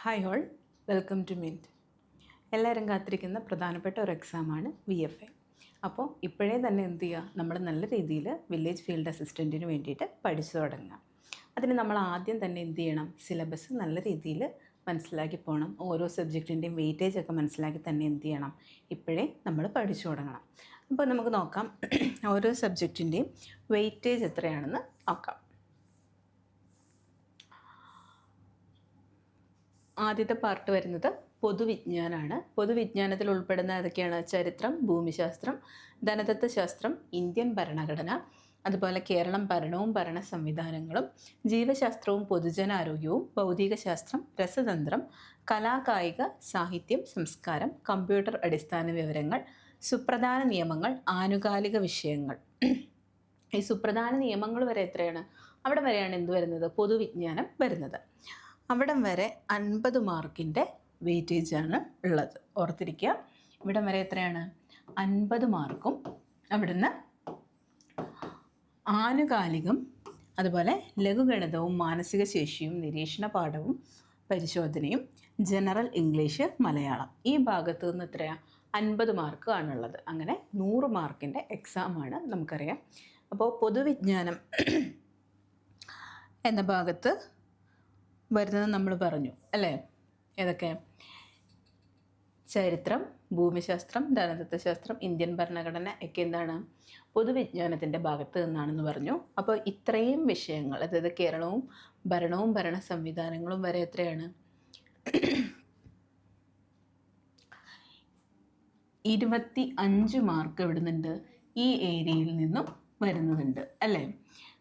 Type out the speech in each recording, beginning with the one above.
Hi all, welcome to Mint. എല്ലാവരും കാത്തിരിക്കുന്ന പ്രധാനപ്പെട്ട ഒരു എക്സാമാണ് VFA. അപ്പോൾ ഇപ്പോഴേ തന്നെ എന്ത് ചെയ്യുക, നമ്മൾ നല്ല രീതിയിൽ വില്ലേജ് ഫീൽഡ് അസിസ്റ്റൻറ്റിന് വേണ്ടിയിട്ട് പഠിച്ചു തുടങ്ങുക. അതിന് നമ്മൾ ആദ്യം തന്നെ എന്ത് ചെയ്യണം, സിലബസ് നല്ല രീതിയിൽ മനസ്സിലാക്കി പോകണം. ഓരോ സബ്ജക്റ്റിൻ്റെയും വെയിറ്റേജ് ഒക്കെ മനസ്സിലാക്കി തന്നെ എന്ത് ചെയ്യണം, ഇപ്പോഴേ നമ്മൾ പഠിച്ചു തുടങ്ങണം. അപ്പോൾ നമുക്ക് നോക്കാം ഓരോ സബ്ജക്റ്റിൻ്റെയും വെയിറ്റേജ് എത്രയാണെന്ന് നോക്കാം. ആദ്യത്തെ പാർട്ട് വരുന്നത് പൊതുവിജ്ഞാനമാണ്. പൊതുവിജ്ഞാനത്തിൽ ഉൾപ്പെടുന്ന ഏതൊക്കെയാണ്? ചരിത്രം, ഭൂമിശാസ്ത്രം, ധനതത്വശാസ്ത്രം, ഇന്ത്യൻ ഭരണഘടന, അതുപോലെ കേരളം ഭരണവും ഭരണ സംവിധാനങ്ങളും, ജീവശാസ്ത്രവും പൊതുജനാരോഗ്യവും, ഭൗതികശാസ്ത്രം, രസതന്ത്രം, കലാകായിക, സാഹിത്യം, സംസ്കാരം, കമ്പ്യൂട്ടർ അടിസ്ഥാന വിവരങ്ങൾ, സുപ്രധാന നിയമങ്ങൾ, ആനുകാലിക വിഷയങ്ങൾ. ഈ സുപ്രധാന നിയമങ്ങൾ വരെ എത്രയാണ്? അവിടെ വരെയാണ് എന്ത് വരുന്നത്? പൊതുവിജ്ഞാനം വരുന്നത്. അവിടം വരെ 50 മാർക്കിൻ്റെ വെയിറ്റേജാണ് ഉള്ളത്. ഓർത്തിരിക്കുക, ഇവിടം വരെ എത്രയാണ്? 50 മാർക്കും. അവിടുന്ന് ആനുകാലികം, അതുപോലെ ലഘുഗണിതവും മാനസിക ശേഷിയും നിരീക്ഷണ പാഠവും പരിശോധനയും, ജനറൽ ഇംഗ്ലീഷ്, മലയാളം. ഈ ഭാഗത്ത് നിന്ന് എത്രയാണ്? 50 മാർക്ക് ആണുള്ളത്. അങ്ങനെ 100 മാർക്കിൻ്റെ എക്സാമാണ് നമുക്കറിയാം. അപ്പോൾ പൊതുവിജ്ഞാനം എന്ന ഭാഗത്ത് വരുന്നത് നമ്മൾ പറഞ്ഞു അല്ലേ? ഏതൊക്കെ? ചരിത്രം, ഭൂമിശാസ്ത്രം, ധനതത്വശാസ്ത്രം, ഇന്ത്യൻ ഭരണഘടന ഒക്കെ എന്താണ്? പൊതുവിജ്ഞാനത്തിൻ്റെ ഭാഗത്ത് നിന്നാണെന്ന് പറഞ്ഞു. അപ്പോൾ ഇത്രയും വിഷയങ്ങൾ, അതായത് കേരളവും ഭരണവും ഭരണ സംവിധാനങ്ങളും വരെ എത്രയാണ്? 25 മാർക്ക് എവിടുന്നുണ്ട്? ഈ ഏരിയയിൽ നിന്നും വരുന്നുണ്ട് അല്ലേ?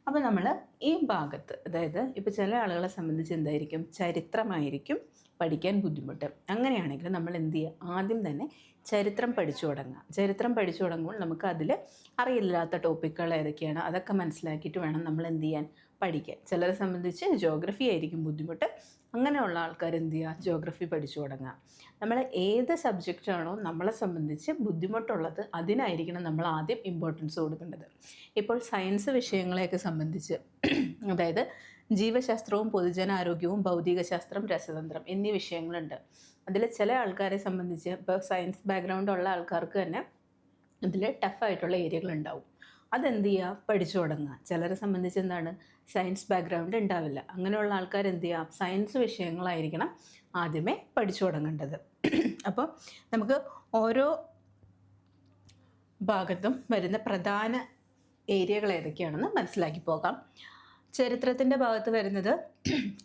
അപ്പോൾ നമ്മൾ ഈ ഭാഗത്ത്, അതായത് ഇപ്പോൾ ചില ആളുകളെ സംബന്ധിച്ച് എന്തായിരിക്കും? ചരിത്രമായിരിക്കും പഠിക്കാൻ ബുദ്ധിമുട്ട്. അങ്ങനെയാണെങ്കിൽ നമ്മൾ എന്ത് ചെയ്യുക? ആദ്യം തന്നെ ചരിത്രം പഠിച്ചു തുടങ്ങുക. ചരിത്രം പഠിച്ചു തുടങ്ങുമ്പോൾ നമുക്ക് അതിൽ അറിയില്ലാത്ത ടോപ്പിക്കുകൾ ഏതൊക്കെയാണ് അതൊക്കെ മനസ്സിലാക്കിയിട്ട് വേണം നമ്മൾ എന്ത് ചെയ്യാൻ? പഠിക്കാൻ. ചിലരെ സംബന്ധിച്ച് ജോഗ്രഫി ആയിരിക്കും ബുദ്ധിമുട്ട്. അങ്ങനെയുള്ള ആൾക്കാർ എന്ത് ചെയ്യുക? ജോഗ്രഫി പഠിച്ചു തുടങ്ങുക. നമ്മൾ ഏത് സബ്ജക്റ്റാണോ നമ്മളെ സംബന്ധിച്ച് ബുദ്ധിമുട്ടുള്ളത് അതിനായിരിക്കണം നമ്മൾ ആദ്യം ഇമ്പോർട്ടൻസ് കൊടുക്കേണ്ടത്. ഇപ്പോൾ സയൻസ് വിഷയങ്ങളെയൊക്കെ സംബന്ധിച്ച്, അതായത് ജീവശാസ്ത്രവും പൊതുജനാരോഗ്യവും, ഭൗതികശാസ്ത്രം, രസതന്ത്രം എന്നീ വിഷയങ്ങളുണ്ട്. അതിൽ ചില ആൾക്കാരെ സംബന്ധിച്ച്, ഇപ്പോൾ സയൻസ് ബാക്ക്ഗ്രൗണ്ട് ഉള്ള ആൾക്കാർക്ക് തന്നെ ഇതിൽ ടഫായിട്ടുള്ള ഏരിയകളുണ്ടാവും. അതെന്ത് ചെയ്യുക? പഠിച്ചു തുടങ്ങുക. ചിലരെ സംബന്ധിച്ച് എന്താണ്? സയൻസ് ബാക്ക്ഗ്രൗണ്ട് ഉണ്ടാവില്ല. അങ്ങനെയുള്ള ആൾക്കാർ എന്ത് ചെയ്യുക? സയൻസ് വിഷയങ്ങളായിരിക്കണം ആദ്യമേ പഠിച്ചു തുടങ്ങേണ്ടത്. അപ്പോൾ നമുക്ക് ഓരോ ഭാഗത്തും വരുന്ന പ്രധാന ഏരിയകൾ ഏതൊക്കെയാണെന്ന് മനസ്സിലാക്കി പോകാം. ചരിത്രത്തിൻ്റെ ഭാഗത്ത് വരുന്നത്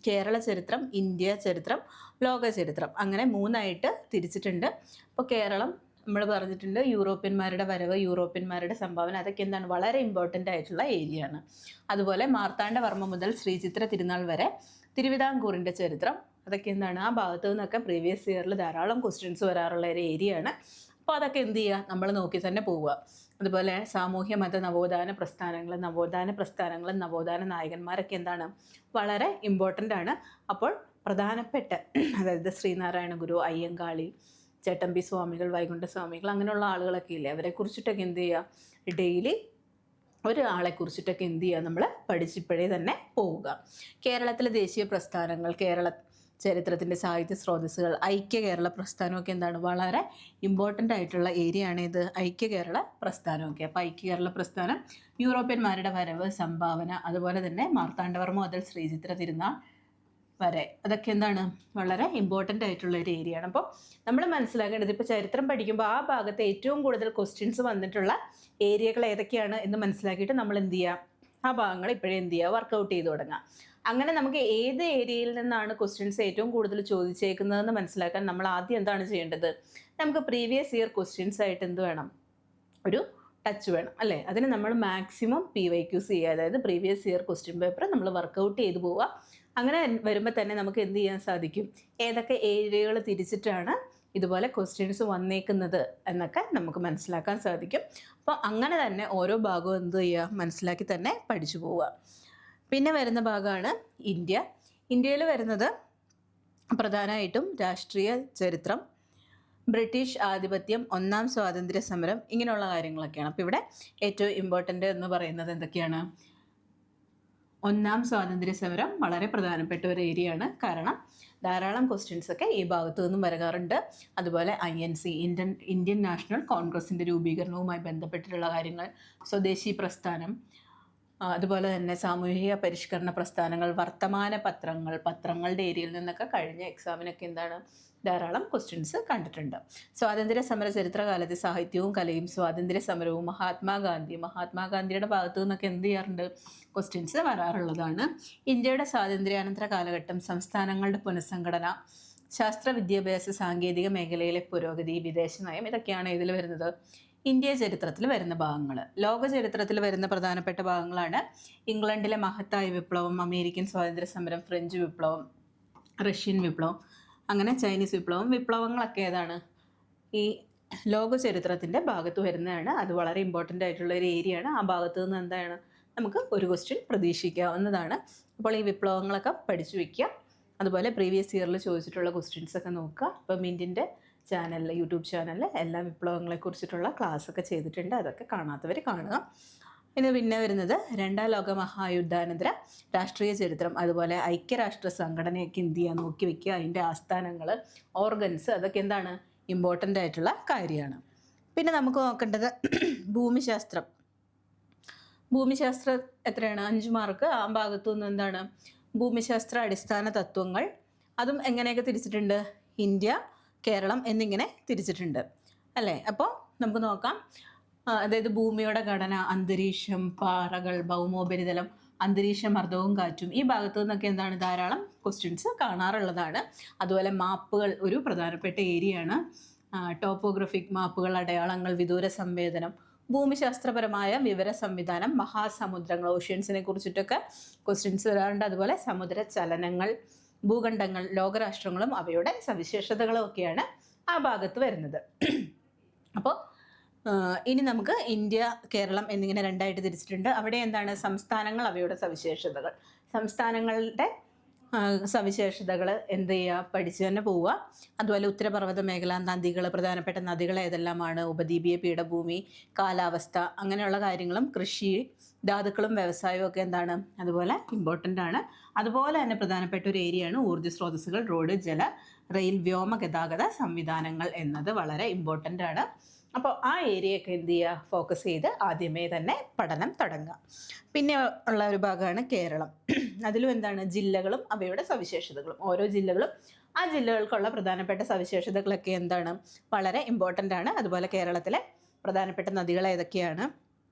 കേരള ചരിത്രം, ഇന്ത്യ ചരിത്രം, ലോക ചരിത്രം, അങ്ങനെ 3ആയിട്ട് തിരിച്ചിട്ടുണ്ട്. അപ്പോൾ കേരളം നമ്മൾ പറഞ്ഞിട്ടുണ്ട്, യൂറോപ്യന്മാരുടെ വരവ്, യൂറോപ്യന്മാരുടെ സംഭാവന, അതൊക്കെ എന്താണ്? വളരെ ഇമ്പോർട്ടൻ്റ് ആയിട്ടുള്ള ഏരിയ ആണ്. അതുപോലെ മാർത്താണ്ഡവർമ്മ മുതൽ ശ്രീചിത്ര തിരുനാൾ വരെ തിരുവിതാംകൂറിൻ്റെ ചരിത്രം, അതൊക്കെ എന്താണ്? ആ ഭാഗത്തു നിന്നൊക്കെ പ്രീവിയസ് ഇയറിൽ ധാരാളം ക്വസ്റ്റ്യൻസ് വരാറുള്ള ഒരു ഏരിയ ആണ്. അപ്പോൾ അതൊക്കെ എന്ത് ചെയ്യുക? നമ്മൾ നോക്കി തന്നെ പോവുക. അതുപോലെ സാമൂഹ്യ മത നവോത്ഥാന പ്രസ്ഥാനങ്ങളും നവോത്ഥാന നായകന്മാരൊക്കെ എന്താണ്? വളരെ ഇമ്പോർട്ടൻ്റ് ആണ്. അപ്പോൾ പ്രധാനപ്പെട്ട, അതായത് ശ്രീനാരായണ ഗുരു, അയ്യങ്കാളി, ചേട്ടമ്പി സ്വാമികൾ, വൈകുണ്ഠ സ്വാമികൾ, അങ്ങനെയുള്ള ആളുകളൊക്കെ ഇല്ലേ, അവരെ കുറിച്ചിട്ടൊക്കെ എന്ത് ചെയ്യുക? ഡെയിലി ഒരാളെ കുറിച്ചിട്ടൊക്കെ എന്ത് ചെയ്യുക? നമ്മൾ പഠിച്ചിപ്പോഴേ തന്നെ പോവുക. കേരളത്തിലെ ദേശീയ പ്രസ്ഥാനങ്ങൾ, കേരള ചരിത്രത്തിൻ്റെ സാഹിത്യ സ്രോതസ്സുകൾ, ഐക്യ കേരള പ്രസ്ഥാനമൊക്കെ എന്താണ്? വളരെ ഇമ്പോർട്ടൻ്റ് ആയിട്ടുള്ള ഏരിയ ആണ് ഇത്, ഐക്യ കേരള പ്രസ്ഥാനമൊക്കെ. അപ്പോൾ ഐക്യ കേരള പ്രസ്ഥാനം, യൂറോപ്യന്മാരുടെ വരവ്, സംഭാവന, അതുപോലെ തന്നെ മാർത്താണ്ഡവർമ്മ മുതൽ ശ്രീചിത്ര തിരുനാൾ വരെ, അതൊക്കെ എന്താണ്? വളരെ ഇമ്പോർട്ടൻ്റ് ആയിട്ടുള്ള ഒരു ഏരിയ ആണ്. അപ്പോൾ നമ്മൾ മനസ്സിലാക്കേണ്ടത്, ഇപ്പോൾ ചരിത്രം പഠിക്കുമ്പോൾ ആ ഭാഗത്ത് ഏറ്റവും കൂടുതൽ ക്വസ്റ്റ്യൻസ് വന്നിട്ടുള്ള ഏരിയകൾ ഏതൊക്കെയാണ് എന്ന് മനസ്സിലാക്കിയിട്ട് നമ്മൾ എന്ത് ചെയ്യുക? ആ ഭാഗങ്ങൾ ഇപ്പോഴേ എന്ത് ചെയ്യുക? വർക്കൗട്ട് ചെയ്ത് തുടങ്ങാം. അങ്ങനെ നമുക്ക് ഏത് ഏരിയയിൽ നിന്നാണ് ക്വസ്റ്റ്യൻസ് ഏറ്റവും കൂടുതൽ ചോദിച്ചേക്കുന്നതെന്ന് മനസ്സിലാക്കാൻ നമ്മൾ ആദ്യം എന്താണ് ചെയ്യേണ്ടത്? നമുക്ക് പ്രീവിയസ് ഇയർ ക്വസ്റ്റ്യൻസ് ആയിട്ട് എന്ത് വേണം? ഒരു ടച്ച് വേണം അല്ലേ? അതിന് നമ്മൾ മാക്സിമം PYQs ചെയ്യുക, അതായത് പ്രീവിയസ് ഇയർ ക്വസ്റ്റ്യൻ പേപ്പർ നമ്മൾ വർക്കൗട്ട് ചെയ്ത് പോവുക. അങ്ങനെ വരുമ്പോൾ തന്നെ നമുക്ക് എന്ത് ചെയ്യാൻ സാധിക്കും? ഏതൊക്കെ ഏരിയകൾ തിരിച്ചിട്ടാണ് ഇതുപോലെ ക്വസ്റ്റ്യൻസ് വന്നേക്കുന്നത് എന്നൊക്കെ നമുക്ക് മനസ്സിലാക്കാൻ സാധിക്കും. അപ്പോൾ അങ്ങനെ തന്നെ ഓരോ ഭാഗവും എന്ത് ചെയ്യുക? മനസ്സിലാക്കി തന്നെ പഠിച്ചു പോവുക. പിന്നെ വരുന്ന ഭാഗമാണ് ഇന്ത്യ. ഇന്ത്യയിൽ വരുന്നത് പ്രധാനമായിട്ടും രാഷ്ട്രീയ ചരിത്രം, ബ്രിട്ടീഷ് ആധിപത്യം, ഒന്നാം സ്വാതന്ത്ര്യ സമരം, ഇങ്ങനെയുള്ള കാര്യങ്ങളൊക്കെയാണ്. അപ്പോൾ ഇവിടെ ഏറ്റവും ഇമ്പോർട്ടൻ്റ് എന്ന് പറയുന്നത് എന്തൊക്കെയാണ്? ഒന്നാം സ്വാതന്ത്ര്യ സമരം വളരെ പ്രധാനപ്പെട്ട ഒരു ഏരിയയാണ്. കാരണം ധാരാളം ക്വസ്റ്റ്യൻസ് ഒക്കെ ഈ ഭാഗത്തു നിന്നും വരാറുണ്ട്. അതുപോലെ INC, ഇന്ത്യൻ നാഷണൽ കോൺഗ്രസിൻ്റെ രൂപീകരണവുമായി ബന്ധപ്പെട്ടിട്ടുള്ള കാര്യങ്ങൾ, സ്വദേശി പ്രസ്ഥാനം, അതുപോലെ തന്നെ സാമൂഹിക പരിഷ്കരണ പ്രസ്ഥാനങ്ങൾ, വർത്തമാന പത്രങ്ങൾ, പത്രങ്ങളുടെ ഏരിയയിൽ നിന്നൊക്കെ കഴിഞ്ഞ എക്സാമിനൊക്കെ എന്താണ് ധാരാളം ക്വസ്റ്റ്യൻസ് കണ്ടിട്ടുണ്ട്. സ്വാതന്ത്ര്യ സമര ചരിത്രകാലത്ത് സാഹിത്യവും കലയും സ്വാതന്ത്ര്യ സമരവും, മഹാത്മാഗാന്ധിയുടെ ഭാഗത്തു നിന്നൊക്കെ എന്ത് ചെയ്യാറുണ്ട്, ക്വസ്റ്റ്യൻസ് വരാറുള്ളതാണ്. ഇന്ത്യയുടെ സ്വാതന്ത്ര്യാനന്തര കാലഘട്ടം, സംസ്ഥാനങ്ങളുടെ പുനഃസംഘടന, ശാസ്ത്ര വിദ്യാഭ്യാസ സാങ്കേതിക മേഖലയിലെ പുരോഗതി, വിദേശ നയം, ഇതൊക്കെയാണ് ഇതിൽ വരുന്നത് ഇന്ത്യ ചരിത്രത്തിൽ വരുന്ന ഭാഗങ്ങൾ. ലോക ചരിത്രത്തിൽ വരുന്ന പ്രധാനപ്പെട്ട ഭാഗങ്ങളാണ് ഇംഗ്ലണ്ടിലെ മഹത്തായ വിപ്ലവം, അമേരിക്കൻ സ്വാതന്ത്ര്യ സമരം, ഫ്രഞ്ച് വിപ്ലവം, റഷ്യൻ വിപ്ലവം, അങ്ങനെ ചൈനീസ് വിപ്ലവം. വിപ്ലവങ്ങളൊക്കെ ഏതാണ് ഈ ലോക ചരിത്രത്തിൻ്റെ ഭാഗത്ത് വരുന്നതാണ്. അത് വളരെ ഇമ്പോർട്ടൻ്റ് ആയിട്ടുള്ള ഒരു ഏരിയയാണ്. ആ ഭാഗത്ത് നിന്ന് എന്താണ് നമുക്ക് ഒരു ക്വസ്റ്റ്യൻ പ്രതീക്ഷിക്കാവുന്നതാണ്. അപ്പോൾ ഈ വിപ്ലവങ്ങളൊക്കെ പഠിച്ചു വയ്ക്കുക. അതുപോലെ പ്രീവിയസ് ഇയറിൽ ചോദിച്ചിട്ടുള്ള ക്വസ്റ്റ്യൻസ് ഒക്കെ നോക്കുക. ഇപ്പം മിൻറ്റിൻ്റെ ചാനലിൽ, യൂട്യൂബ് ചാനലിൽ എല്ലാ വിപ്ലവങ്ങളെക്കുറിച്ചിട്ടുള്ള ക്ലാസ്സൊക്കെ ചെയ്തിട്ടുണ്ട്. അതൊക്കെ കാണാത്തവർ കാണുക. ഇന്ന് പിന്നെ വരുന്നത് രണ്ടാം ലോക മഹായുദ്ധാനന്തര രാഷ്ട്രീയ ചരിത്രം, അതുപോലെ ഐക്യരാഷ്ട്ര സംഘടനയൊക്കെ എന്ത് ചെയ്യുക നോക്കി വയ്ക്കുക. അതിൻ്റെ ആസ്ഥാനങ്ങൾ, ഓർഗൻസ്, അതൊക്കെ എന്താണ് ഇമ്പോർട്ടൻ്റ് ആയിട്ടുള്ള കാര്യമാണ്. പിന്നെ നമുക്ക് നോക്കേണ്ടത് ഭൂമിശാസ്ത്രം. ഭൂമിശാസ്ത്രം എത്രയാണ്? 5 മാർക്ക്. ആ ഭാഗത്തു നിന്ന് എന്താണ് ഭൂമിശാസ്ത്ര അടിസ്ഥാന തത്വങ്ങൾ, അതും എങ്ങനെയൊക്കെ തിരിച്ചിട്ടുണ്ട്, ഇന്ത്യ, കേരളം എന്നിങ്ങനെ തിരിച്ചിട്ടുണ്ട് അല്ലേ. അപ്പോൾ നമുക്ക് നോക്കാം. അതായത് ഭൂമിയുടെ ഘടന, അന്തരീക്ഷം, പാറകൾ, ഭൗമോപരിതലം, അന്തരീക്ഷ മർദ്ദവും കാറ്റും, ഈ ഭാഗത്തു നിന്നൊക്കെ എന്താണ് ധാരാളം ക്വസ്റ്റ്യൻസ് കാണാറുള്ളതാണ്. അതുപോലെ മാപ്പുകൾ ഒരു പ്രധാനപ്പെട്ട ഏരിയയാണ്. ടോപ്പോഗ്രഫിക് മാപ്പുകൾ, അടയാളങ്ങൾ, വിദൂര സംവേദനം, ഭൂമിശാസ്ത്രപരമായ വിവര സംവിധാനം, മഹാസമുദ്രങ്ങൾ, ഓഷ്യൻസിനെ കുറിച്ചിട്ടൊക്കെ ക്വസ്റ്റ്യൻസ് വരാറുണ്ട്. അതുപോലെ സമുദ്ര ചലനങ്ങൾ, ഭൂഖണ്ഡങ്ങൾ, ലോകരാഷ്ട്രങ്ങളും അവയുടെ സവിശേഷതകളും ഒക്കെയാണ് ആ ഭാഗത്ത് വരുന്നത്. അപ്പോൾ ഇനി നമുക്ക് ഇന്ത്യ, കേരളം എന്നിങ്ങനെ രണ്ടായിട്ട് തിരിച്ചിട്ടുണ്ട്. അവിടെ എന്താണ് സംസ്ഥാനങ്ങൾ, അവയുടെ സവിശേഷതകൾ, സംസ്ഥാനങ്ങളുടെ സവിശേഷതകൾ എന്ത് ചെയ്യുക, പഠിച്ചു തന്നെ പോവുക. അതുപോലെ ഉത്തരപർവ്വത മേഖല, നദികൾ, പ്രധാനപ്പെട്ട നദികൾ ഏതെല്ലാമാണ്, ഉപദ്വീപീയ പീഠഭൂമി, കാലാവസ്ഥ, അങ്ങനെയുള്ള കാര്യങ്ങളും, കൃഷി, ധാതുക്കളും വ്യവസായവും ഒക്കെ എന്താണ് അതുപോലെ ഇമ്പോർട്ടൻ്റ് ആണ്. അതുപോലെ തന്നെ പ്രധാനപ്പെട്ട ഒരു ഏരിയയാണ് ഊർജ്ജ സ്രോതസ്സുകൾ, റോഡ്, ജല, റെയിൽ, വ്യോമ ഗതാഗത സംവിധാനങ്ങൾ എന്നത് വളരെ ഇമ്പോർട്ടൻ്റ് ആണ്. അപ്പോൾ ആ ഏരിയയൊക്കെ എന്ത് ചെയ്യുക, ഫോക്കസ് ചെയ്ത് ആദ്യമേ തന്നെ പഠനം തുടങ്ങുക. പിന്നെ ഉള്ള ഒരു ഭാഗമാണ് കേരളം. അതിലും എന്താണ് ജില്ലകളും അവയുടെ സവിശേഷതകളും, ഓരോ ജില്ലകളും ആ ജില്ലകൾക്കുള്ള പ്രധാനപ്പെട്ട സവിശേഷതകളൊക്കെ എന്താണ് വളരെ ഇമ്പോർട്ടൻ്റ് ആണ്. അതുപോലെ കേരളത്തിലെ പ്രധാനപ്പെട്ട നദികൾ ഏതൊക്കെയാണ്,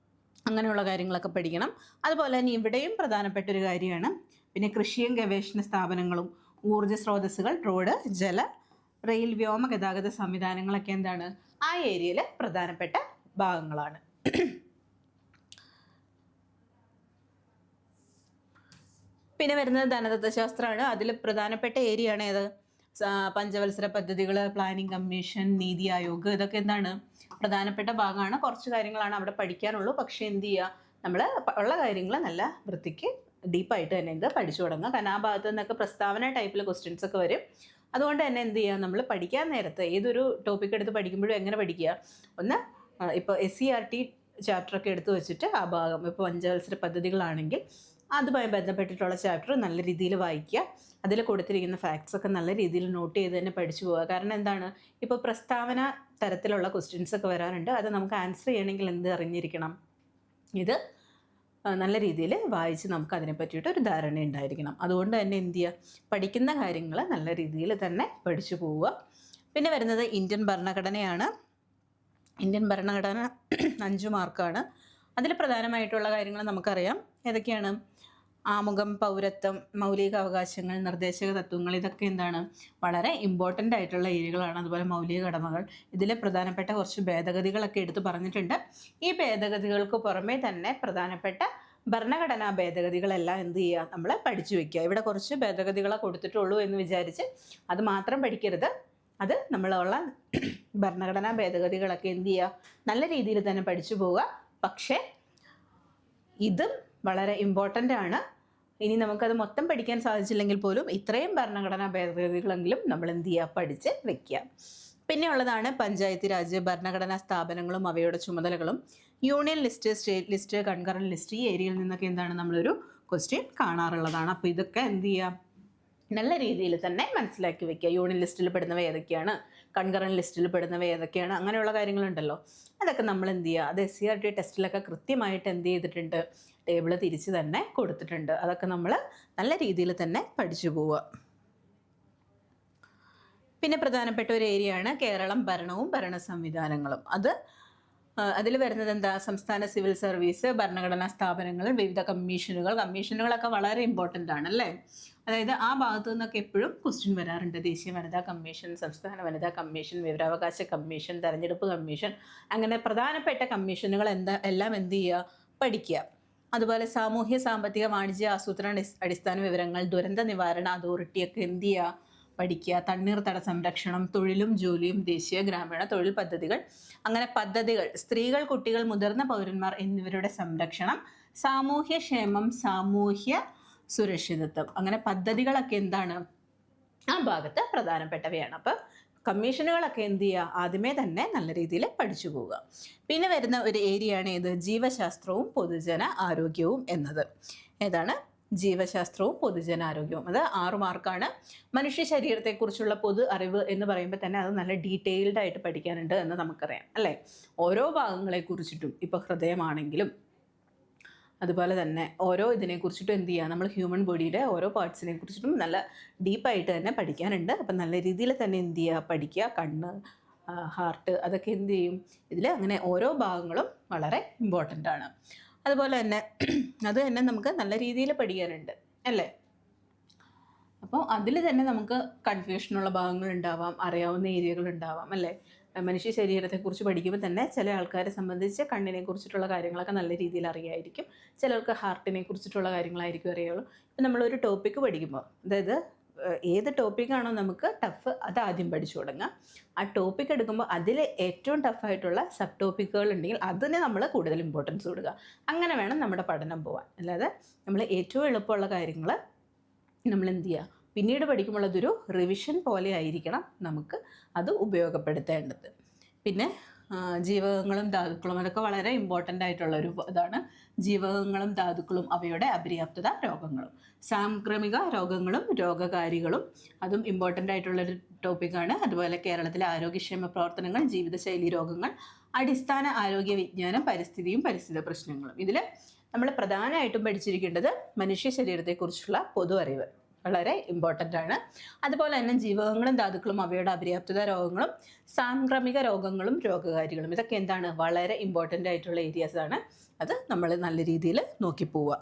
അങ്ങനെയുള്ള കാര്യങ്ങളൊക്കെ പഠിക്കണം. അതുപോലെ തന്നെ ഇവിടെയും പ്രധാനപ്പെട്ട ഒരു കാര്യമാണ് പിന്നെ കൃഷിയും ഗവേഷണ സ്ഥാപനങ്ങളും, ഊർജ്ജ സ്രോതസ്സുകൾ, റോഡ്, ജല, റെയിൽ, വ്യോമ ഗതാഗത സംവിധാനങ്ങളൊക്കെ എന്താണ് ആ ഏരിയയിലെ പ്രധാനപ്പെട്ട ഭാഗങ്ങളാണ്. പിന്നെ വരുന്നത് ധനതത്വശാസ്ത്രമാണ്. അതിൽ പ്രധാനപ്പെട്ട ഏരിയയാണ് ഏത്, പഞ്ചവത്സര പദ്ധതികൾ, പ്ലാനിംഗ് കമ്മീഷൻ, നീതി ആയോഗ്, ഇതൊക്കെ എന്താണ് പ്രധാനപ്പെട്ട ഭാഗമാണ്. കുറച്ച് കാര്യങ്ങളാണ് അവിടെ പഠിക്കാനുള്ളൂ. പക്ഷേ എന്ത് ചെയ്യുക, നമ്മൾ ഉള്ള കാര്യങ്ങൾ നല്ല വൃത്തിക്ക് ഡീപ്പായിട്ട് തന്നെ ഇത് പഠിച്ചു തുടങ്ങുക. കാരണം ആ ഭാഗത്ത് നിന്നൊക്കെ പ്രസ്താവന ടൈപ്പിൽ ക്വസ്റ്റ്യൻസ് ഒക്കെ വരും. അതുകൊണ്ട് തന്നെ എന്ത് ചെയ്യുക, നമ്മൾ പഠിക്കാൻ നേരത്ത് ഏതൊരു ടോപ്പിക് എടുത്ത് പഠിക്കുമ്പോഴും എങ്ങനെ പഠിക്കുക, ഒന്ന് ഇപ്പോൾ SCERT ചാപ്റ്ററൊക്കെ എടുത്ത് വെച്ചിട്ട് ആ ഭാഗം, ഇപ്പോൾ പഞ്ചവത്സര പദ്ധതികളാണെങ്കിൽ അതുമായി ബന്ധപ്പെട്ടിട്ടുള്ള ചാപ്റ്റർ നല്ല രീതിയിൽ വായിക്കുക. അതിൽ കൊടുത്തിരിക്കുന്ന ഫാക്ട്സ് ഒക്കെ നല്ല രീതിയിൽ നോട്ട് ചെയ്ത് തന്നെ പഠിച്ചു പോവുക. കാരണം എന്താണ്, ഇപ്പോൾ പ്രസ്താവന തരത്തിലുള്ള ക്വസ്റ്റ്യൻസ് ഒക്കെ വരാറുണ്ട്. അത് നമുക്ക് ആൻസർ ചെയ്യണമെങ്കിൽ എന്ത് അറിഞ്ഞിരിക്കണം, ഇത് നല്ല രീതിയിൽ വായിച്ച് നമുക്ക് അതിനെ പറ്റിയിട്ട് ഒരു ധാരണ ഉണ്ടായിരിക്കണം. അതുകൊണ്ട് തന്നെ എന്ത് ചെയ്യുക, പഠിക്കുന്ന കാര്യങ്ങൾ നല്ല രീതിയിൽ തന്നെ പഠിച്ചു പോവുക. പിന്നെ വരുന്നത് ഇന്ത്യൻ ഭരണഘടനയാണ്. ഇന്ത്യൻ ഭരണഘടന 5 മാർക്കാണ്. അതിൽ പ്രധാനമായിട്ടുള്ള കാര്യങ്ങൾ നമുക്കറിയാം. ഏതൊക്കെയാണ്, ആമുഖം, പൗരത്വം, മൗലിക അവകാശങ്ങൾ, നിർദ്ദേശക തത്വങ്ങൾ, ഇതൊക്കെ എന്താണ് വളരെ ഇമ്പോർട്ടൻ്റ് ആയിട്ടുള്ള ഏരിയകളാണ്. അതുപോലെ മൗലിക കടമകൾ, ഇതിലെ പ്രധാനപ്പെട്ട കുറച്ച് ഭേദഗതികളൊക്കെ എടുത്ത് പറഞ്ഞിട്ടുണ്ട്. ഈ ഭേദഗതികൾക്ക് പുറമേ തന്നെ പ്രധാനപ്പെട്ട ഭരണഘടനാ ഭേദഗതികളെല്ലാം എന്ത് ചെയ്യുക, നമ്മൾ പഠിച്ചു വയ്ക്കുക. ഇവിടെ കുറച്ച് ഭേദഗതികളെ കൊടുത്തിട്ടുള്ളൂ എന്ന് വിചാരിച്ച് അത് മാത്രം പഠിക്കരുത്. അത് നമ്മളുള്ള ഭരണഘടനാ ഭേദഗതികളൊക്കെ എന്ത് ചെയ്യുക, നല്ല രീതിയിൽ തന്നെ പഠിച്ചു പോവുക. പക്ഷേ ഇതും വളരെ ഇമ്പോർട്ടൻ്റ് ആണ്. ഇനി നമുക്കത് മൊത്തം പഠിക്കാൻ സാധിച്ചില്ലെങ്കിൽ പോലും ഇത്രയും ഭരണഘടനാ ഭേദഗതികളെങ്കിലും നമ്മൾ എന്ത് ചെയ്യുക, പഠിച്ച് വെക്കുക. പിന്നെ ഉള്ളതാണ് പഞ്ചായത്ത് രാജ്, ഭരണഘടനാ സ്ഥാപനങ്ങളും അവയുടെ ചുമതലകളും, union list, state list, concurrent list. ഈ ഏരിയയിൽ നിന്നൊക്കെ എന്താണ് നമ്മളൊരു ക്വസ്റ്റ്യൻ കാണാറുള്ളതാണ്. അപ്പോൾ ഇതൊക്കെ എന്ത് ചെയ്യുക, നല്ല രീതിയിൽ തന്നെ മനസ്സിലാക്കി വെക്കുക. യൂണിറ്റ് ലിസ്റ്റിൽ പെടുന്നവ ഏതൊക്കെയാണ്, കൺകറൻറ്റ് ലിസ്റ്റിൽ പെടുന്നവ ഏതൊക്കെയാണ്, അങ്ങനെയുള്ള കാര്യങ്ങളുണ്ടല്ലോ. അതൊക്കെ നമ്മൾ എന്ത് ചെയ്യുക, അത് SCERT ടെസ്റ്റിലൊക്കെ കൃത്യമായിട്ട് എന്ത് ചെയ്തിട്ടുണ്ട്, ടേബിൾ തിരിച്ച് തന്നെ കൊടുത്തിട്ടുണ്ട്. അതൊക്കെ നമ്മൾ നല്ല രീതിയിൽ തന്നെ പഠിച്ചു പോവുക. പിന്നെ പ്രധാനപ്പെട്ട ഒരു ഏരിയയാണ് കേരളം ഭരണവും ഭരണ സംവിധാനങ്ങളും. അതിൽ വരുന്നത് എന്താ, സംസ്ഥാന സിവിൽ സർവീസ്, ഭരണഘടനാ സ്ഥാപനങ്ങൾ, വിവിധ കമ്മീഷനുകളൊക്കെ വളരെ ഇമ്പോർട്ടൻ്റ് ആണ് അല്ലേ. അതായത് ആ ഭാഗത്തു നിന്നൊക്കെ എപ്പോഴും ക്വസ്റ്റ്യൻ വരാറുണ്ട്. ദേശീയ വനിതാ കമ്മീഷൻ, സംസ്ഥാന വനിതാ കമ്മീഷൻ, വിവരാവകാശ കമ്മീഷൻ, തെരഞ്ഞെടുപ്പ് കമ്മീഷൻ, അങ്ങനെ പ്രധാനപ്പെട്ട കമ്മീഷനുകൾ എല്ലാം എന്ത് ചെയ്യുക, പഠിക്കുക. അതുപോലെ സാമൂഹ്യ സാമ്പത്തിക വാണിജ്യ ആസൂത്രണ അടിസ്ഥാന വിവരങ്ങൾ, ദുരന്ത നിവാരണ അതോറിറ്റിയൊക്കെ എന്ത് ചെയ്യുക, പഠിക്കുക. തണ്ണീർത്തട സംരക്ഷണം, തൊഴിലും ജോലിയും, ദേശീയ ഗ്രാമീണ തൊഴിൽ പദ്ധതികൾ, അങ്ങനെ പദ്ധതികൾ, സ്ത്രീകൾ, കുട്ടികൾ, മുതിർന്ന പൗരന്മാർ എന്നിവരുടെ സംരക്ഷണം, സാമൂഹ്യക്ഷേമം, സാമൂഹ്യ സുരക്ഷിതത്വം, അങ്ങനെ പദ്ധതികളൊക്കെ എന്താണ്, ആ ഭാഗത്ത് പ്രധാനപ്പെട്ടവയാണ്. അപ്പോൾ കമ്മീഷനുകളൊക്കെ എന്ത് ചെയ്യുക, ആദ്യമേ തന്നെ നല്ല രീതിയിൽ പഠിച്ചു പോവുക. പിന്നെ വരുന്ന ഒരു ഏരിയയാണ് ഏത്, ജീവശാസ്ത്രവും പൊതുജന ആരോഗ്യവും എന്നത്. ഏതാണ്, ജീവശാസ്ത്രവും പൊതുജനാരോഗ്യവും. അത് 6 മാർക്കാണ്. മനുഷ്യ ശരീരത്തെക്കുറിച്ചുള്ള പൊതു അറിവ് എന്ന് പറയുമ്പോൾ തന്നെ അത് നല്ല ഡീറ്റെയിൽഡ് ആയിട്ട് പഠിക്കാനുണ്ട് എന്ന് നമുക്കറിയാം അല്ലേ. ഓരോ ഭാഗങ്ങളെക്കുറിച്ചിട്ടും, ഇപ്പോൾ ഹൃദയമാണെങ്കിലും അതുപോലെ തന്നെ ഓരോ ഇതിനെക്കുറിച്ചിട്ടും എന്ത് ചെയ്യുക, നമ്മൾ ഹ്യൂമൻ ബോഡിയുടെ ഓരോ പാർട്സിനെ കുറിച്ചിട്ടും നല്ല ഡീപ്പായിട്ട് തന്നെ പഠിക്കാനുണ്ട്. അപ്പം നല്ല രീതിയിൽ തന്നെ എന്ത് ചെയ്യുക, പഠിക്കുക. കണ്ണ്, ഹാർട്ട്, അതൊക്കെ എന്ത് ചെയ്യും ഇതിൽ, അങ്ങനെ ഓരോ ഭാഗങ്ങളും വളരെ ഇമ്പോർട്ടൻ്റ് ആണ്. അതുപോലെ തന്നെ അത് തന്നെ നമുക്ക് നല്ല രീതിയിൽ പഠിക്കാനുണ്ട് അല്ലേ. അപ്പോൾ അതിൽ തന്നെ നമുക്ക് കൺഫ്യൂഷനുള്ള ഭാഗങ്ങൾ ഉണ്ടാവാം, അറിയാവുന്ന ഏരിയകൾ ഉണ്ടാവാം അല്ലേ. മനുഷ്യ ശരീരത്തെക്കുറിച്ച് പഠിക്കുമ്പോൾ തന്നെ ചില ആൾക്കാരെ സംബന്ധിച്ച് കണ്ണിനെ കുറിച്ചിട്ടുള്ള കാര്യങ്ങളൊക്കെ നല്ല രീതിയിൽ അറിയായിരിക്കും, ചിലർക്ക് ഹാർട്ടിനെ കുറിച്ചിട്ടുള്ള കാര്യങ്ങളായിരിക്കും അറിയുള്ളൂ. ഇപ്പം നമ്മളൊരു ടോപ്പിക്ക് പഠിക്കുമ്പോൾ, അതായത് ഏത് ടോപ്പിക്കാണോ നമുക്ക് ടഫ്, അത് ആദ്യം പഠിച്ചു തുടങ്ങുക. ആ ടോപ്പിക്ക് എടുക്കുമ്പോൾ അതിൽ ഏറ്റവും ടഫായിട്ടുള്ള സബ് ടോപ്പിക്കുകൾ ഉണ്ടെങ്കിൽ അതിന് നമ്മൾ കൂടുതൽ ഇമ്പോർട്ടൻസ് കൊടുക്കുക. അങ്ങനെ വേണം നമ്മുടെ പഠനം പോകാൻ. അല്ലാതെ നമ്മൾ ഏറ്റവും എളുപ്പമുള്ള കാര്യങ്ങൾ നമ്മൾ എന്ത് ചെയ്യുക, പിന്നീട് പഠിക്കുമ്പോൾ അതൊരു റിവിഷൻ പോലെ ആയിരിക്കണം നമുക്ക് അത് ഉപയോഗപ്പെടുത്തേണ്ടത്. പിന്നെ ജീവകങ്ങളും ധാതുക്കളും, അതൊക്കെ വളരെ ഇമ്പോർട്ടൻ്റ് ആയിട്ടുള്ളൊരു ഇതാണ്. ജീവകങ്ങളും ധാതുക്കളും, അവയുടെ അപര്യാപ്തത, രോഗങ്ങളും, സാംക്രമിക രോഗങ്ങളും രോഗകാരികളും, അതും ഇമ്പോർട്ടൻ്റ് ആയിട്ടുള്ളൊരു ടോപ്പിക്കാണ്. അതുപോലെ കേരളത്തിലെ ആരോഗ്യക്ഷേമ പ്രവർത്തനങ്ങൾ, ജീവിതശൈലി രോഗങ്ങൾ, അടിസ്ഥാന ആരോഗ്യ വിജ്ഞാനം, പരിസ്ഥിതിയും പരിസ്ഥിതി പ്രശ്നങ്ങളും. ഇതിൽ നമ്മൾ പ്രധാനമായിട്ടും പഠിച്ചിരിക്കേണ്ടത് മനുഷ്യ ശരീരത്തെക്കുറിച്ചുള്ള പൊതു അറിവ് വളരെ ഇമ്പോർട്ടൻ്റ് ആണ്. അതുപോലെ തന്നെ ജീവകങ്ങളും ധാതുക്കളും, അവയുടെ അപര്യാപ്തത, രോഗങ്ങളും, സാംക്രമിക രോഗങ്ങളും രോഗകാരികളും, ഇതൊക്കെ എന്താണ്, വളരെ ഇമ്പോർട്ടൻ്റ് ആയിട്ടുള്ള ഏരിയാസാണ്. അത് നമ്മൾ നല്ല രീതിയിൽ നോക്കി പോവുക.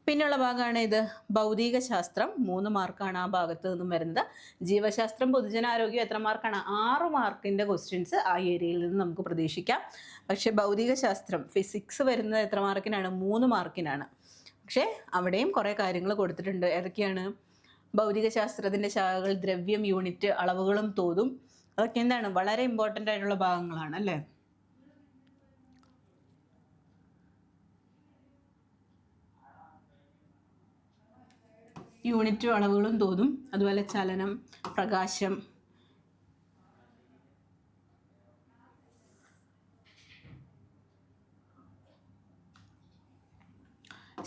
പിന്നെയുള്ള ഭാഗമാണ് ഇത് ഭൗതിക ശാസ്ത്രം. 3 മാർക്കാണ് ആ ഭാഗത്ത് നിന്നും വരുന്നത്. ജീവശാസ്ത്രം, പൊതുജനാരോഗ്യം എത്ര മാർക്കാണ്, 6 മാർക്കിൻ്റെ ക്വസ്റ്റ്യൻസ് ആ ഏരിയയിൽ നിന്ന് നമുക്ക് പ്രതീക്ഷിക്കാം. പക്ഷേ ഭൗതിക ശാസ്ത്രം, ഫിസിക്സ് വരുന്നത് എത്ര മാർക്കിനാണ്, 3 മാർക്കിനാണ്. പക്ഷേ അവിടെയും കുറേ കാര്യങ്ങൾ കൊടുത്തിട്ടുണ്ട്. ഏതൊക്കെയാണ്, ഭൗതിക ശാസ്ത്രത്തിൻ്റെ ശാഖകൾ, ദ്രവ്യം, യൂണിറ്റ്, അളവുകളും തോതും, അതൊക്കെ എന്താണ്, വളരെ ഇമ്പോർട്ടൻ്റ് ആയിട്ടുള്ള ഭാഗങ്ങളാണ് അല്ലേ. യൂണിറ്റും അളവുകളും തോതും, അതുപോലെ ചലനം, പ്രകാശം,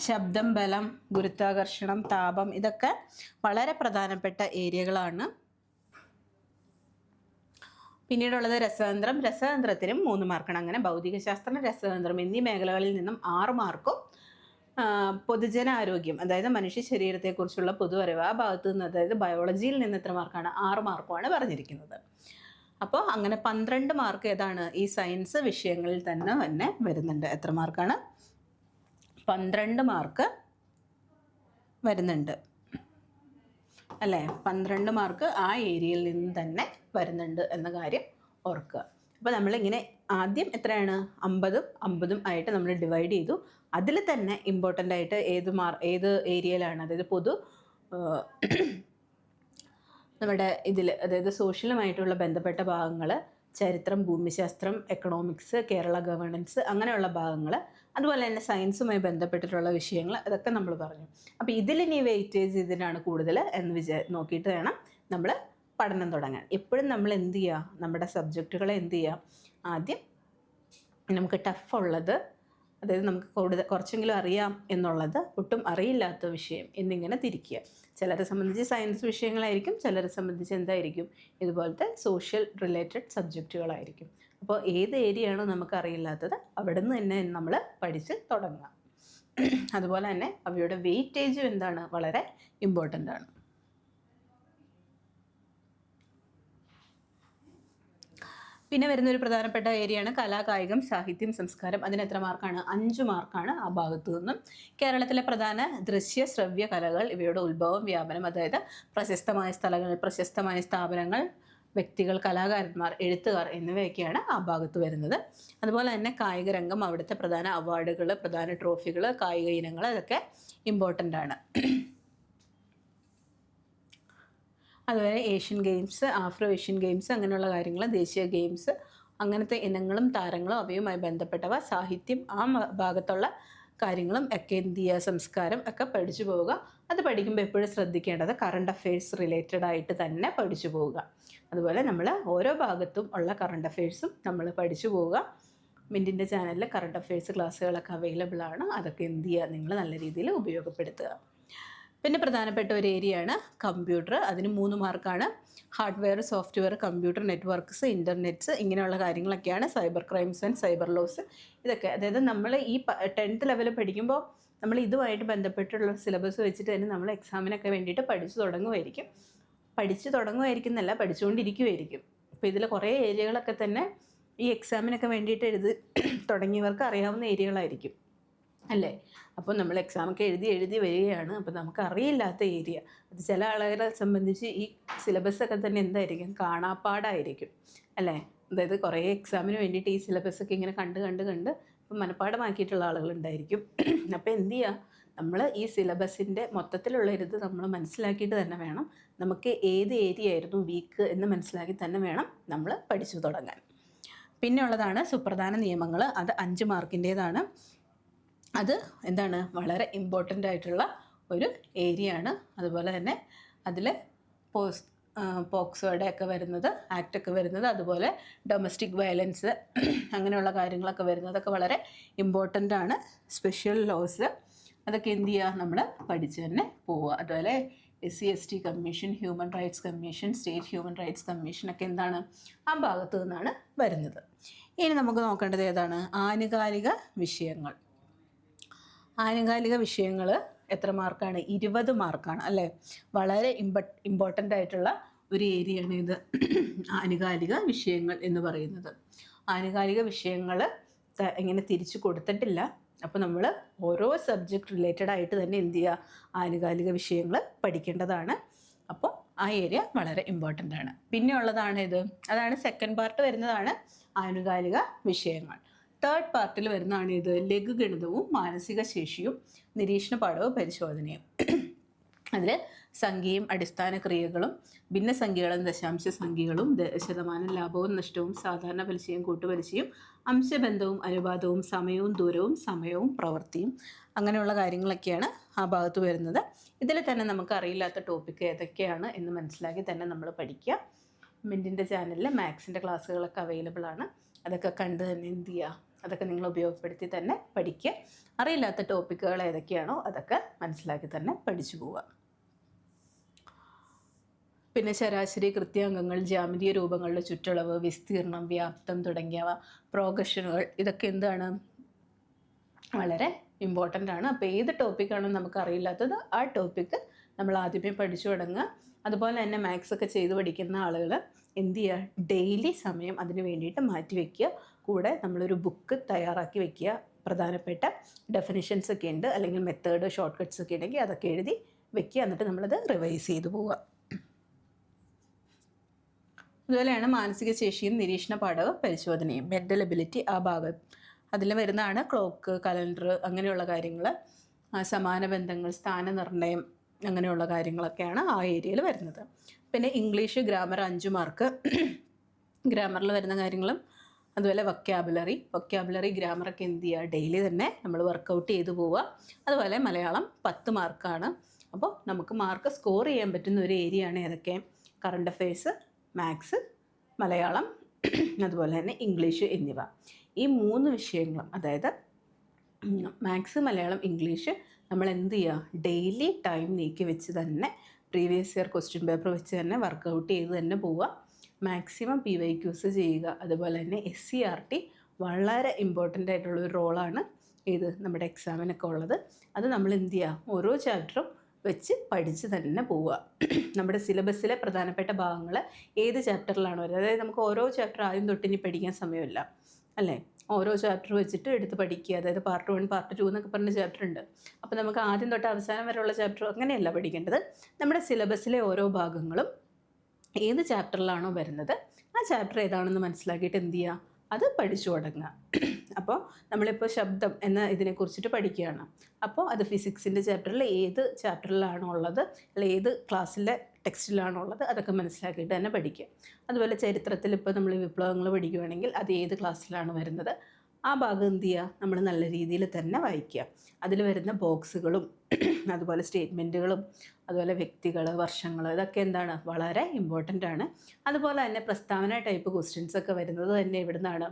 ശബ്ദം, ബലം, ഗുരുത്വാകർഷണം, താപം, ഇതൊക്കെ വളരെ പ്രധാനപ്പെട്ട ഏരിയകളാണ്. പിന്നീടുള്ളത് രസതന്ത്രം. രസതന്ത്രത്തിനും 3 മാർക്കാണ്. അങ്ങനെ ഭൗതികശാസ്ത്രം, രസതന്ത്രം എന്നീ മേഖലകളിൽ നിന്നും 6 മാർക്കും, പൊതുജനാരോഗ്യം, അതായത് മനുഷ്യ ശരീരത്തെക്കുറിച്ചുള്ള പൊതു അറിവ്, ആ ഭാഗത്തു നിന്ന്, അതായത് ബയോളജിയിൽ നിന്ന് എത്ര മാർക്കാണ്, 6 മാർക്കുമാണ് പറഞ്ഞിരിക്കുന്നത്. അപ്പോൾ അങ്ങനെ 12 മാർക്ക് ഏതാണ്, ഈ സയൻസ് വിഷയങ്ങളിൽ തന്നെ വരുന്നുണ്ട്. എത്ര മാർക്കാണ്, 12 മാർക്ക് വരുന്നുണ്ട് അല്ലേ. 12 മാർക്ക് ആ ഏരിയയിൽ നിന്ന് തന്നെ വരുന്നുണ്ട് എന്ന കാര്യം ഓർക്കുക. അപ്പോൾ നമ്മളിങ്ങനെ ആദ്യം എത്രയാണ്, 50-50 ആയിട്ട് നമ്മൾ ഡിവൈഡ് ചെയ്തു. അതിൽ തന്നെ ഇമ്പോർട്ടൻ്റ് ആയിട്ട് ഏത് ഏരിയയിലാണ്, അതായത് നമ്മുടെ ഇതിൽ, അതായത് സോഷ്യലുമായിട്ടുള്ള ബന്ധപ്പെട്ട ഭാഗങ്ങൾ, ചരിത്രം, ഭൂമിശാസ്ത്രം, എക്കണോമിക്സ്, കേരള ഗവേണൻസ്, അങ്ങനെയുള്ള ഭാഗങ്ങൾ, അതുപോലെ തന്നെ സയൻസുമായി ബന്ധപ്പെട്ടിട്ടുള്ള വിഷയങ്ങൾ, അതൊക്കെ നമ്മൾ പറഞ്ഞു. അപ്പോൾ ഇതിലിനി വെയിറ്റേജ് ഇതിനാണ് കൂടുതൽ എന്ന് നോക്കിയിട്ട് വേണം നമ്മൾ പഠനം തുടങ്ങാൻ. എപ്പോഴും നമ്മൾ എന്ത് ചെയ്യുക, നമ്മുടെ സബ്ജക്റ്റുകളെ എന്ത് ചെയ്യുക, ആദ്യം നമുക്ക് ടഫുള്ളത്, അതായത് നമുക്ക് കുറച്ചെങ്കിലും അറിയാം എന്നുള്ളത്, ഒട്ടും അറിയില്ലാത്ത വിഷയം എന്നിങ്ങനെ തിരിക്കുക. ചിലരെ സംബന്ധിച്ച് സയൻസ് വിഷയങ്ങളായിരിക്കും, ചിലരെ സംബന്ധിച്ച് എന്തായിരിക്കും, ഇതുപോലത്തെ സോഷ്യൽ റിലേറ്റഡ് സബ്ജക്റ്റുകളായിരിക്കും. അപ്പോൾ ഏത് ഏരിയയാണോ നമുക്ക് അറിയില്ലാത്തത് അവിടെ നിന്ന് തന്നെ നമ്മൾ പഠിച്ച് തുടങ്ങുക. അതുപോലെ തന്നെ അവയുടെ വെയിറ്റേജും എന്താണ്, വളരെ ഇമ്പോർട്ടൻ്റ് ആണ്. പിന്നെ വരുന്നൊരു പ്രധാനപ്പെട്ട ഏരിയയാണ് കലാ, കായികം, സാഹിത്യം, സംസ്കാരം. അതിന് എത്ര മാർക്കാണ്? 5 മാർക്കാണ് ആ ഭാഗത്തു നിന്നും. കേരളത്തിലെ പ്രധാന ദൃശ്യ ശ്രവ്യ കലകൾ, ഇവയുടെ ഉത്ഭവം, വ്യാപനം, അതായത് പ്രശസ്തമായ സ്ഥലങ്ങൾ, പ്രശസ്തമായ സ്ഥാപനങ്ങൾ, വ്യക്തികൾ, കലാകാരന്മാർ, എഴുത്തുകാർ എന്നിവയൊക്കെയാണ് ആ ഭാഗത്ത് വരുന്നത്. അതുപോലെ തന്നെ കായിക രംഗം, അവിടുത്തെ പ്രധാന അവാർഡുകൾ, പ്രധാന ട്രോഫികൾ, കായിക ഇനങ്ങൾ, അതൊക്കെ ഇമ്പോർട്ടൻ്റ് ആണ്. അതുപോലെ Asian games, Afro Asian games, അങ്ങനെയുള്ള കാര്യങ്ങൾ, ദേശീയ ഗെയിംസ്, അങ്ങനത്തെ ഇനങ്ങളും താരങ്ങളും അവയുമായി ബന്ധപ്പെട്ടവ, സാഹിത്യം, ആ ഭാഗത്തുള്ള കാര്യങ്ങളും ഒക്കെ എന്ത് ചെയ്യുക, സംസ്കാരം ഒക്കെ പഠിച്ചു പോവുക. അത് പഠിക്കുമ്പോൾ എപ്പോഴും ശ്രദ്ധിക്കേണ്ടത് കറണ്ട് അഫെയർസ് റിലേറ്റഡ് ആയിട്ട് തന്നെ പഠിച്ചു പോവുക. അതുപോലെ നമ്മൾ ഓരോ ഭാഗത്തും ഉള്ള കറണ്ട് അഫെയർസും നമ്മൾ പഠിച്ചു പോവുക. മിൻറ്റിൻ്റെ ചാനലിൽ കറണ്ട് അഫെയർസ് ക്ലാസ്സുകളൊക്കെ അവൈലബിൾ ആണ്. അതൊക്കെ എന്ത് ചെയ്യുക, നിങ്ങൾ നല്ല രീതിയിൽ ഉപയോഗപ്പെടുത്തുക. പിന്നെ പ്രധാനപ്പെട്ട ഒരു ഏരിയയാണ് കമ്പ്യൂട്ടർ. അതിന് 3 മാർക്കാണ്. ഹാർഡ്വെയർ, സോഫ്റ്റ്വെയർ, കമ്പ്യൂട്ടർ നെറ്റ്വർക്ക്സ്, ഇൻ്റർനെറ്റ്സ്, ഇങ്ങനെയുള്ള കാര്യങ്ങളൊക്കെയാണ്. Cyber crimes and cyber laws, ഇതൊക്കെ. അതായത് നമ്മൾ ഈ 10th ലെവൽ പഠിക്കുമ്പോൾ നമ്മൾ ഇതുമായിട്ട് ബന്ധപ്പെട്ടുള്ള സിലബസ് വെച്ചിട്ട് തന്നെ നമ്മൾ എക്സാമിനൊക്കെ വേണ്ടിയിട്ട് പഠിച്ചു തുടങ്ങുമായിരിക്കും എന്നല്ല, പഠിച്ചുകൊണ്ടിരിക്കുമായിരിക്കും. അപ്പോൾ ഇതിൽ കുറേ ഏരിയകളൊക്കെ തന്നെ ഈ എക്സാമിനൊക്കെ വേണ്ടിയിട്ട് തുടങ്ങിയവർക്ക് അറിയാവുന്ന ഏരിയകളായിരിക്കും അല്ലേ. അപ്പോൾ നമ്മൾ എക്സാമൊക്കെ എഴുതി വരികയാണ്. അപ്പോൾ നമുക്ക് അറിയില്ലാത്ത ഏരിയ, അത് ചില ആളുകളെ സംബന്ധിച്ച് ഈ സിലബസൊക്കെ തന്നെ എന്തായിരിക്കും, കാണാപ്പാടായിരിക്കും അല്ലേ. അതായത് കുറേ എക്സാമിന് വേണ്ടിയിട്ട് ഈ സിലബസൊക്കെ ഇങ്ങനെ കണ്ട് ഇപ്പം മനപ്പാടമാക്കിയിട്ടുള്ള ആളുകളുണ്ടായിരിക്കും. അപ്പോൾ എന്ത് ചെയ്യുക, നമ്മൾ ഈ സിലബസിൻ്റെ മൊത്തത്തിലുള്ള നമ്മൾ മനസ്സിലാക്കിയിട്ട് തന്നെ വേണം, നമുക്ക് ഏത് ഏരിയ ആയിരുന്നു വീക്ക് എന്ന് മനസ്സിലാക്കി തന്നെ വേണം നമ്മൾ പഠിച്ചു തുടങ്ങാൻ. പിന്നെ ഉള്ളതാണ് സുപ്രധാന നിയമങ്ങൾ. അത് 5 മാർക്കിൻ്റേതാണ്. അത് എന്താണ്, വളരെ ഇമ്പോർട്ടൻ്റ് ആയിട്ടുള്ള ഒരു ഏരിയ ആണ്. അതുപോലെ തന്നെ അതിൽ പോക്സോയുടെ ഒക്കെ വരുന്നത്, ആക്റ്റൊക്കെ വരുന്നത്, അതുപോലെ ഡൊമസ്റ്റിക് വയലൻസ് അങ്ങനെയുള്ള കാര്യങ്ങളൊക്കെ വരുന്നത്, അതൊക്കെ വളരെ ഇമ്പോർട്ടൻ്റ് ആണ്. സ്പെഷ്യൽ ലോസ്, അതൊക്കെ എന്ത് ചെയ്യുക, നമ്മൾ പഠിച്ച് തന്നെ പോവുക. അതുപോലെ SC/ST commission, human rights commission, state human rights commission ഒക്കെ എന്താണ്, ആ ഭാഗത്തു നിന്നാണ് വരുന്നത്. ഇനി നമുക്ക് നോക്കേണ്ടത് ഏതാണ്, ആനുകാലിക വിഷയങ്ങൾ. ആനുകാലിക വിഷയങ്ങൾ എത്ര മാർക്കാണ്? 20 മാർക്കാണ് അല്ലേ. വളരെ ഇമ്പോർട്ടൻ്റ് ആയിട്ടുള്ള ഒരു ഏരിയയാണ് ഇത്, ആനുകാലിക വിഷയങ്ങൾ എന്ന് പറയുന്നത്. ആനുകാലിക വിഷയങ്ങൾ ഇങ്ങനെ തിരിച്ചു കൊടുത്തിട്ടില്ല. അപ്പോൾ നമ്മൾ ഓരോ സബ്ജക്റ്റ് റിലേറ്റഡ് ആയിട്ട് തന്നെ എന്ത് ചെയ്യുക, ആനുകാലിക വിഷയങ്ങൾ പഠിക്കേണ്ടതാണ്. അപ്പോൾ ആ ഏരിയ വളരെ ഇമ്പോർട്ടൻ്റ് ആണ്. പിന്നെ ഉള്ളതാണ് ഇത്, അതാണ് സെക്കൻഡ് പാർട്ട് വരുന്നതാണ് ആനുകാലിക വിഷയങ്ങൾ. തേർഡ് പാർട്ടിൽ വരുന്നതാണ് ഇത്, ലഘുഗണിതവും മാനസിക ശേഷിയും നിരീക്ഷണ പാഠവും പരിശോധനയും. അതിൽ സംഖ്യയും അടിസ്ഥാന ക്രിയകളും ഭിന്നസംഖ്യകളും ദശാംശ സംഖ്യകളും ശതമാനം ലാഭവും നഷ്ടവും സാധാരണ പലിശയും കൂട്ടുപലിശയും അംശബന്ധവും അനുപാതവും സമയവും ദൂരവും സമയവും പ്രവൃത്തിയും അങ്ങനെയുള്ള കാര്യങ്ങളൊക്കെയാണ് ആ ഭാഗത്ത് വരുന്നത്. ഇതിൽ തന്നെ നമുക്ക് അറിയില്ലാത്ത ടോപ്പിക്ക് ഏതൊക്കെയാണ് എന്ന് മനസ്സിലാക്കി തന്നെ നമ്മൾ പഠിക്കുക. മിൻറ്റിൻ്റെ ചാനലിൽ മാത്സിൻ്റെ ക്ലാസ്സുകളൊക്കെ അവൈലബിൾ ആണ്. അതൊക്കെ കണ്ട് തന്നെ എന്ത് ചെയ്യുക, അതൊക്കെ നിങ്ങൾ ഉപയോഗപ്പെടുത്തി തന്നെ പഠിക്കുക. അറിയില്ലാത്ത ടോപ്പിക്കുകൾ ഏതൊക്കെയാണോ അതൊക്കെ മനസ്സിലാക്കി തന്നെ പഠിച്ചു പോവുക. പിന്നെ ശരാശരി, കൃത്യാങ്കങ്ങൾ, ജ്യാമിതീയ രൂപങ്ങളുടെ ചുറ്റളവ്, വിസ്തീർണം, വ്യാപ്തം തുടങ്ങിയവ, പ്രോഗ്രഷനുകൾ, ഇതൊക്കെ എന്താണ്, വളരെ ഇമ്പോർട്ടൻ്റ് ആണ്. അപ്പോൾ ഏത് ടോപ്പിക്കാണോ നമുക്ക് അറിയില്ലാത്തത് ആ ടോപ്പിക്ക് നമ്മൾ ആദ്യമേ പഠിച്ചു തുടങ്ങുക. അതുപോലെ തന്നെ മാത്സ് ഒക്കെ ചെയ്ത് പഠിക്കുന്ന ആളുകൾ എന്ത് ചെയ്യുക, ഡെയിലി സമയം അതിന് വേണ്ടിയിട്ട് മാറ്റി വയ്ക്കുക. കൂടെ നമ്മളൊരു ബുക്ക് തയ്യാറാക്കി വയ്ക്കുക. പ്രധാനപ്പെട്ട ഡെഫിനിഷൻസ് ഒക്കെ ഉണ്ട്, അല്ലെങ്കിൽ മെത്തേഡ് ഷോർട്ട് കട്ട്സ് ഒക്കെ ഉണ്ടെങ്കിൽ അതൊക്കെ എഴുതി വയ്ക്കുക. എന്നിട്ട് നമ്മളത് റിവൈസ് ചെയ്ത് പോവുക. അതുപോലെയാണ് മാനസിക ശേഷിയും നിരീക്ഷണ പാഠവും പരിശോധനയും, മെൻ്റൽ എബിലിറ്റി ആ ഭാഗം. അതിൽ വരുന്നതാണ് ക്ലോക്ക്, കലണ്ടർ, അങ്ങനെയുള്ള കാര്യങ്ങൾ, സമാന ബന്ധങ്ങൾ, സ്ഥാനനിർണ്ണയം, അങ്ങനെയുള്ള കാര്യങ്ങളൊക്കെയാണ് ആ ഏരിയയിൽ വരുന്നത്. പിന്നെ ഇംഗ്ലീഷ്, ഗ്രാമർ 5 മാർക്ക്. ഗ്രാമറിൽ വരുന്ന കാര്യങ്ങളും അതുപോലെ വൊക്കാബുലറി ഗ്രാമറൊക്കെ എന്ത് ചെയ്യുക, ഡെയിലി തന്നെ നമ്മൾ വർക്കൗട്ട് ചെയ്ത് പോവുക. അതുപോലെ മലയാളം 10 മാർക്കാണ്. അപ്പോൾ നമുക്ക് മാർക്ക് സ്കോർ ചെയ്യാൻ പറ്റുന്ന ഒരു ഏരിയ ആണ് ഏതൊക്കെ, കറണ്ട് അഫെയർസ്, മാത്സ്, മലയാളം, അതുപോലെ തന്നെ ഇംഗ്ലീഷ് എന്നിവ. ഈ 3 വിഷയങ്ങളും, അതായത് മാത്സ്, മലയാളം, ഇംഗ്ലീഷ് നമ്മൾ എന്ത് ചെയ്യുക, ഡെയിലി ടൈം നീക്കി വെച്ച് തന്നെ പ്രീവിയസ് ഇയർ ക്വസ്റ്റ്യൻ പേപ്പർ വെച്ച് തന്നെ വർക്കൗട്ട് ചെയ്ത് തന്നെ പോവുക. മാക്സിമം PYQs ചെയ്യുക. അതുപോലെ തന്നെ SCERT വളരെ ഇമ്പോർട്ടൻ്റ് ആയിട്ടുള്ളൊരു റോളാണ് ഏത് നമ്മുടെ എക്സാമിനൊക്കെ ഉള്ളത്. അത് നമ്മൾ എന്ത് ചെയ്യുക, ഓരോ ചാപ്റ്ററും വെച്ച് പഠിച്ച് തന്നെ പോവുക. നമ്മുടെ സിലബസിലെ പ്രധാനപ്പെട്ട ഭാഗങ്ങൾ ഏത് ചാപ്റ്ററിലാണോ വരുന്നത്, അതായത് നമുക്ക് ഓരോ ചാപ്റ്റർ ആദ്യം തൊട്ട് ഇനി പഠിക്കാൻ സമയമില്ല അല്ലേ, ഓരോ ചാപ്റ്റർ വെച്ചിട്ട് എടുത്ത് പഠിക്കുക. അതായത് പാർട്ട് 1 പാർട്ട് 2 എന്നൊക്കെ പറഞ്ഞ ചാപ്റ്റർ ഉണ്ട്. അപ്പോൾ നമുക്ക് ആദ്യം തൊട്ട് അവസാനം വരെയുള്ള ചാപ്റ്റർ അങ്ങനെയല്ല പഠിക്കേണ്ടത്. നമ്മുടെ സിലബസിലെ ഓരോ ഭാഗങ്ങളും ഏത് ചാപ്റ്ററിലാണോ വരുന്നത് ആ ചാപ്റ്റർ ഏതാണെന്ന് മനസ്സിലാക്കിയിട്ട് എന്ത് ചെയ്യുക, അത് പഠിച്ചു തുടങ്ങുക. അപ്പോൾ നമ്മളിപ്പോൾ ശബ്ദം എന്ന ഇതിനെക്കുറിച്ചിട്ട് പഠിക്കുകയാണ്. അപ്പോൾ അത് ഫിസിക്സിൻ്റെ ചാപ്റ്ററിൽ ഏത് ചാപ്റ്ററിലാണോ ഉള്ളത്, അല്ലെങ്കിൽ ഏത് ക്ലാസ്സിലെ ടെക്സ്റ്റിലാണോ ഉള്ളത്, അതൊക്കെ മനസ്സിലാക്കിയിട്ട് തന്നെ പഠിക്കുക. അതുപോലെ ചരിത്രത്തിൽ ഇപ്പോൾ നമ്മൾ വിപ്ലവങ്ങൾ പഠിക്കുകയാണെങ്കിൽ അത് ഏത് ക്ലാസ്സിലാണ് വരുന്നത്, ആ ഭാഗം എന്ത് ചെയ്യുക, നമ്മൾ നല്ല രീതിയിൽ തന്നെ വായിക്കുക. അതിൽ വരുന്ന ബോക്സുകളും അതുപോലെ സ്റ്റേറ്റ്മെൻറ്റുകളും അതുപോലെ വ്യക്തികൾ, വർഷങ്ങൾ, ഇതൊക്കെ എന്താണ്, വളരെ ഇമ്പോർട്ടൻ്റ് ആണ്. അതുപോലെ തന്നെ പ്രസ്താവന ടൈപ്പ് ക്വസ്റ്റ്യൻസ് ഒക്കെ വരുന്നത് തന്നെ എവിടെ നിന്നാണ്,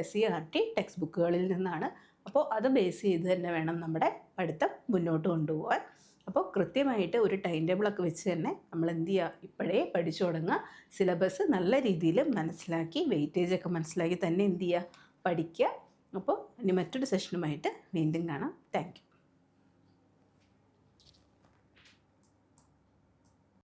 SCERT ടെക്സ്റ്റ് ബുക്കുകളിൽ നിന്നാണ്. അപ്പോൾ അത് ബേസ് ചെയ്ത് തന്നെ വേണം നമ്മുടെ പഠിത്തം മുന്നോട്ട് കൊണ്ടുപോകാൻ. അപ്പോൾ കൃത്യമായിട്ട് ഒരു ടൈം ടേബിളൊക്കെ വെച്ച് തന്നെ നമ്മൾ എന്ത് ചെയ്യുക, ഇപ്പോഴേ പഠിച്ചു തുടങ്ങുക. സിലബസ് നല്ല രീതിയിൽ മനസ്സിലാക്കി വെയിറ്റേജൊക്കെ മനസ്സിലാക്കി തന്നെ എന്ത് ചെയ്യുക, പഠിക്കുക. അപ്പോൾ ഇനി മറ്റൊരു സെഷനുമായിട്ട് വീണ്ടും കാണാം. Thank you.